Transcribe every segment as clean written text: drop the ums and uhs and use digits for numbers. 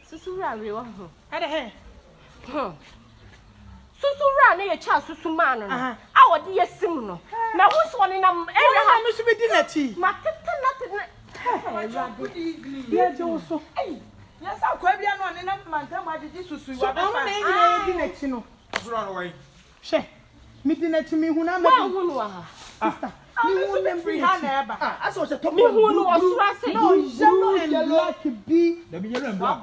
Susu ra we wa ho. Ade he. Susu ra na ye cha susu man no. A wo de yesim no. Na ho so ne nam area ha no so be di na ti. Ma tete na Good evening. Yeah, Joso. Hey. Yes, I quite be on and up man. Come, I did this to see what I'm saying. You know, run away. She, meeting it to me who I'm sister. You won't free hand ever. I saw the top me who was saying, no, yellow and black be the yellow and black.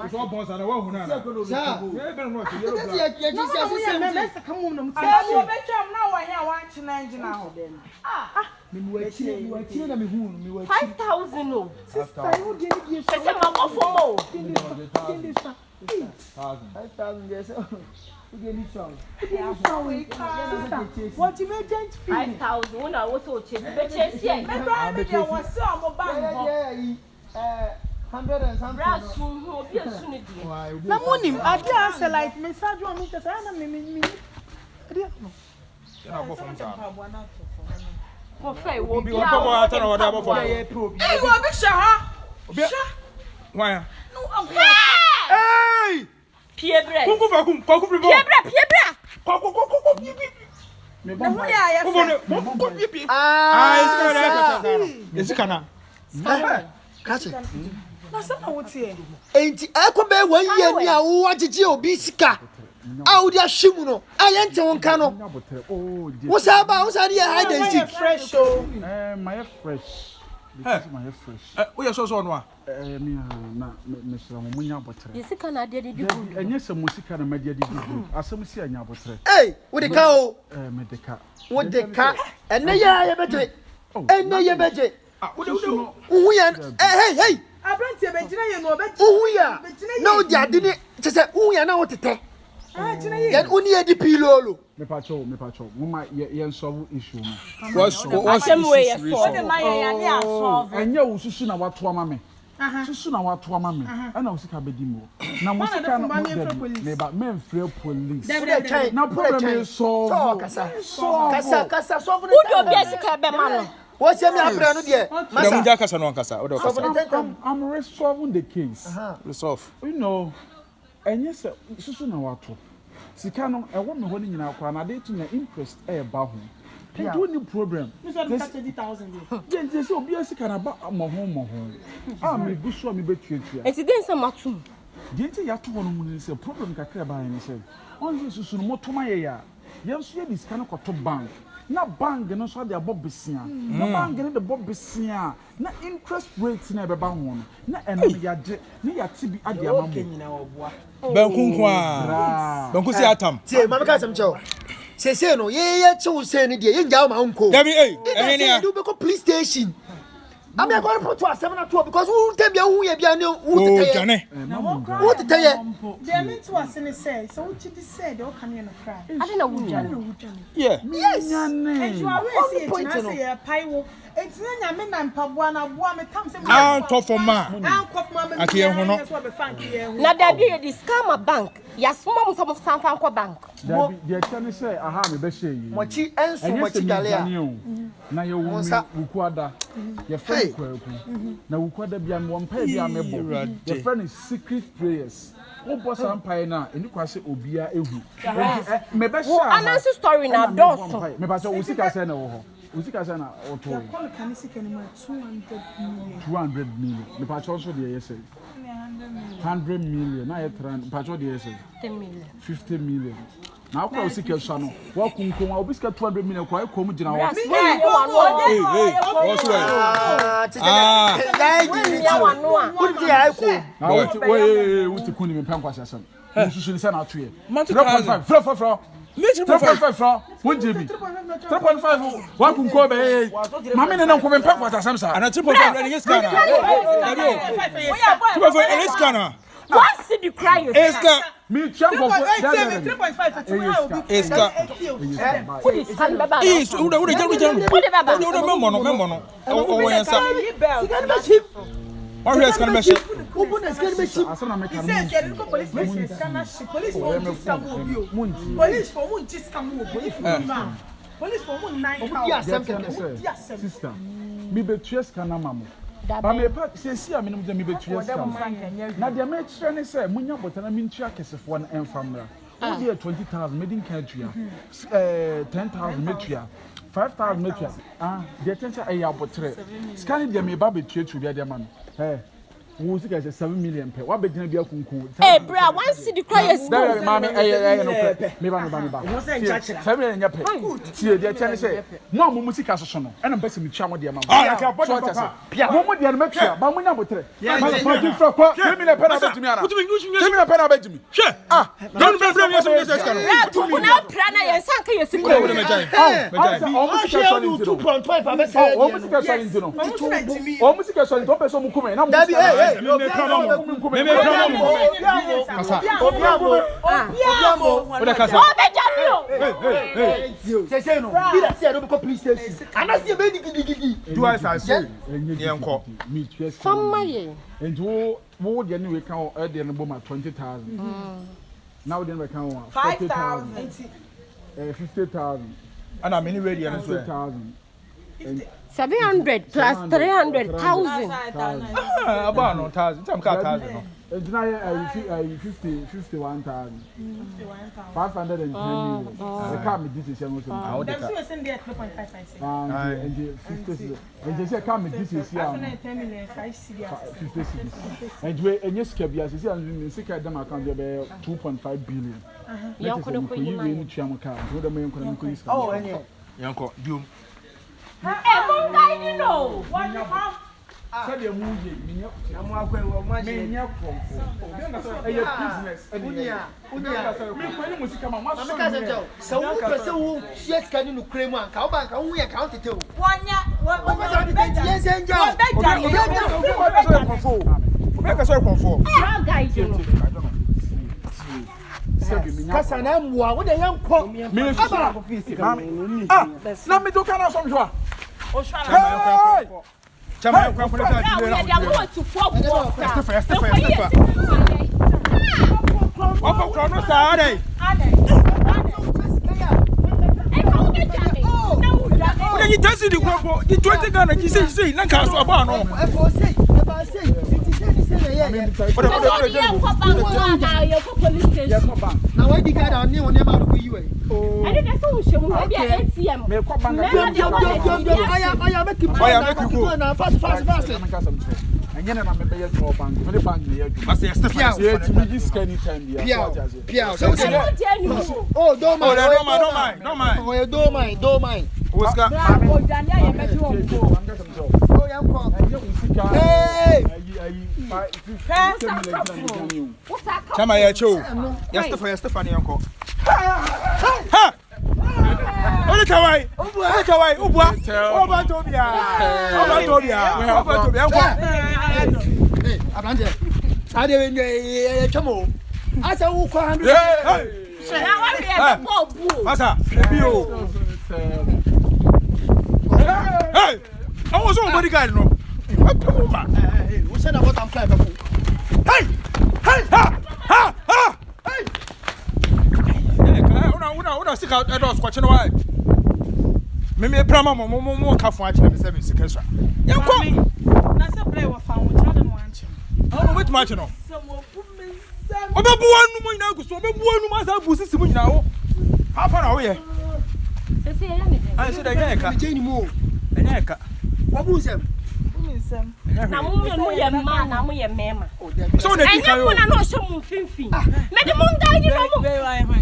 It's all boys and a woman. Come on, now I hear watching engine now then. 5,000 no. Sister, you didn't give us a more for 5,000 yes. What you made 5,000 when I was so cheap. But yes, I was some bank. 100 and something. No money. I did answer like message on me because I am me. I don't know. Oh, fair, will be one more time or whatever for hey, what be sha? Why? No, hey! Pierre bread. Out there, Shimuno. I enter on cano. What's about hide and seek? Fresh, my fresh. My fresh. We are so on one. Mr. Munya Butter. Yes, can I did it? And yes, a music and a media did. As some see a Yabutre. Hey, with the cow, Medica. with the cat, and the ya better. And the ya better. We are, hey, I brought you a no better. we are. No, ya didn't say, we are now what to take. Then only a dipilolo. Me pacho, Mumma, yen solve issue. What's the way and you soon about to mammy. Soon about to mammy. And I was a cabedimo. Now, Mosca, men fear police. Now, problem is so. Casa, who do Jessica Bemano? What's your name, dear? I'm resolving the case. Resolve. You know, and yes, Susan Awato. Sikano, I want me holding in our corner, they to the interest a bahum. You do any problem. Mr. 30,000. Then there's so be a sick about my home. I may go show me between you. It's against a matum. Didn't you have to one is a problem? By and said, only Susan more to my ear. Yes, you this kind of bank. Not bank and also the Bob Bessia. No bank and the Bob Bessia. Not interest rates never bound. Not any yard, near TB at the amount. Bankunkwa. Don't see atom. Say, Mamma, some joke. Say, no, yeah, so say, dear, you my uncle. Debbie, do go police station. I'm not going to put to us 7 or 12 because who tell me who you are. What to tell you? They meant to us and say, so what you said, oh, can you cry? I don't know who. Yeah. Yes. And you are really saying, a pie. It's not a man and Pabuana, woman comes and I'll talk for ma. I can't now there be a discount bank. Yes, mom, some of San Franco Bank. The attorney say, I have a best. Mochi and so much Galia. Now you will Ukwada. Your friend, now Ukwada be on one pay. Your friend is secret prayers. Oh, boss, I'm pioneer, and you can say Obia Ehu. Maybe another story now, Dawson. Maybe I said, no. Usikasana auto. Can you see 200 million. The patch also the yes. 100 million. Now you patch the yes. 10 million. 50 million. Now I see Kelsano. What can come? I'll be 200 million. Quite come to now. Hey, what's wait, what's the Kunim and Pankwas? You should send out to you. 3.5. 3.5 1 GB. 3.5 1 can go back. Mamma and Uncle Pack was a and a 3.5 is Ghana. 2.5 is Ghana. What's the cry? Is Ghana. Me, 3.5 is Ghana. Is who the or yes, can machine. Police for Sister. Me be chess can mama. Ba me pa se si a me no me betu yes. Na de me kire ne say munya botana me ntua kesefo na enfamra. We dey 20,000 made in country. 10,000 metua. 5,000 metua. The attention ay abotre. Scan de me ba betu etu bia de man. Wo sika say 7 million pe. Wa be gina bia kunku. Eh bra, one city cry yes. That mama no pe. Me ba. Wo say ncha 7 million nya pe. See the attention say mo mo sika soso no. E no be se me tua mo de mama. Ah, ka body papa. Mo mo de no metua. Ba mo nya abotre. Ma di fra kwa. 7 million pe na betumi ana. 7 million pe na betumi. Hwe. Don't be from yes yes kan. Ku na pra na yes anka yes ku. Wo me jai. O mo sika so ni 2.5 abe say. O mo sika so ni no. O mo sika so ni to pe so mo kuma na mo. Now then we count 50,000. 50,000. And I'm any ready and 50,000. 700 plus 300,000. About no 1,000. Some car 1,000. It's not 51,000. 510 million. The car me this is young. Them still send there 3.556. And they say come me this is here. 10 million 5 cedi. 56. And we and yes Kabia say and say them account there 2.5 billion. You could have put you in chama car. So the man can Oh, any. Yanko, you. I know. What you have? Said the movie, I'm going to business. so who person yes can you claim one cow bank and we account it too. 1 year. What Yes, and John. Kasana mwa wo de yanko me na me do kana so mhwa Chama kwa kwa When you test the crop, the 20 Ghana, you say, Nanka, about no. Now, I think I knew never be you. I didn't know she would be ATM. I am making fast. And then I'm a better small bank. Very bank near you. Must say, this anytime. Oh, don't mind. What's got? Chama ya cho. Stephanie uncle. Ha! Ole kawai. Ubwa. Oba tobia. Hey, Abrande. Ade we chamo. Asa wo kwa 100. Masa, bio. Hey! I was on bodyguard no. Hey, who said about I'm climb? Hey! Ha! Hey! Una stick out adults watching why. Me prama mo ka fun a kire me 7 sikaswa. Yanko. Na se play wa fan wo chada no anche. Oh, wait match no. Obebu anu mo nyina guso, obebu anu ma sa bu sisi mo nyina wo. How far are we? Say ya me. I said again ka. Jeni mo. Enya ka. Wabu nsem. Na mo ye ma na mo ye mema. So na di kan yo. Enya na so mu finfin. Me de mo ngai ni no mo.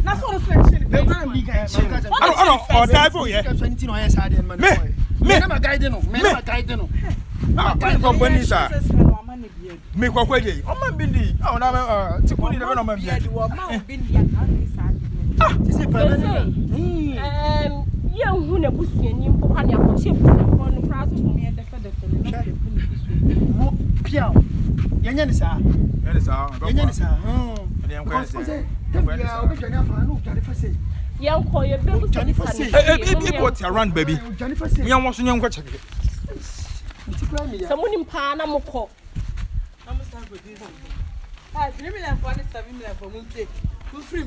Na so reflection. Be na mi ga chi. Oh, die for ye. Me na guide no. Ah, plan from Bonisa. Me kwa kwaje. O man bindi. Ah, na tikuni na no man bindi. Sisi permanent. Ye hu na busuani mpo kwa ne akoche busuani no fra so mo ye defa no. Mo piao. Yenya ni sa. Ele sa. Yenya ni sa. Ele yanko se. Ya o be jani afa no jani fa sei. Yanko ye be jani fa sei. What around baby. Jani fa sei. Me an waso nyanko cheke. Someone in Pana Moko. I'm start with this. 3 million for 7 million for moon cake. Who free?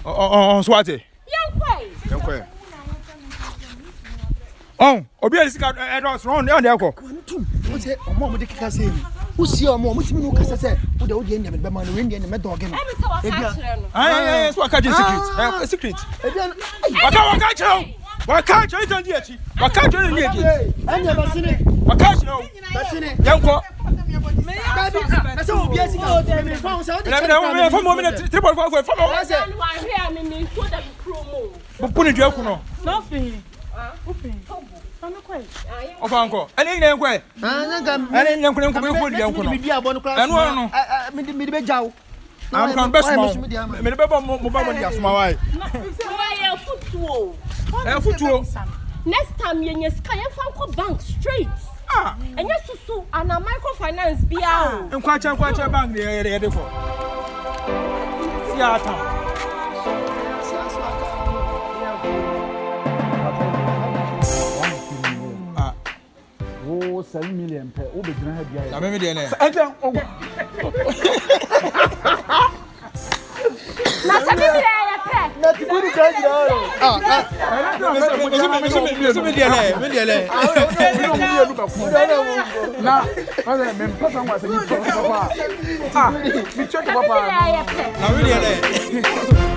Oh, Swati. Yanko. Oh, obi esi ka adults run there go. say omo mo de kika say who see omo mo timi no kasa say wo de wo de ndem be ma no we ndem me dog no eh so aka secret secret waka chiro waka chiro ndi achi waka chiro ndi achi anya basine waka chiro basine yanko baby na say obi asika me fa say me fa mo me 3.5 fa mo bupuni dua ku no nothing ofa anko ene nyina enko ene nyina enko enko be ko dia enko no me bia bo no class no me de be jaw am kan be small me de be bo mo ba mo dia small why futuo next time yenye sika yen fa nko bank straight enye susu ana microfinance bia o nkwacha bank de de ko siata Oh, 7 million per. Oh, be gonna have ya. Na me de na. Enter. na 7 million per. na ti buru ka jira me de le. Na, wala me papa ngwa se ni papa. Me check papa. Na me de le.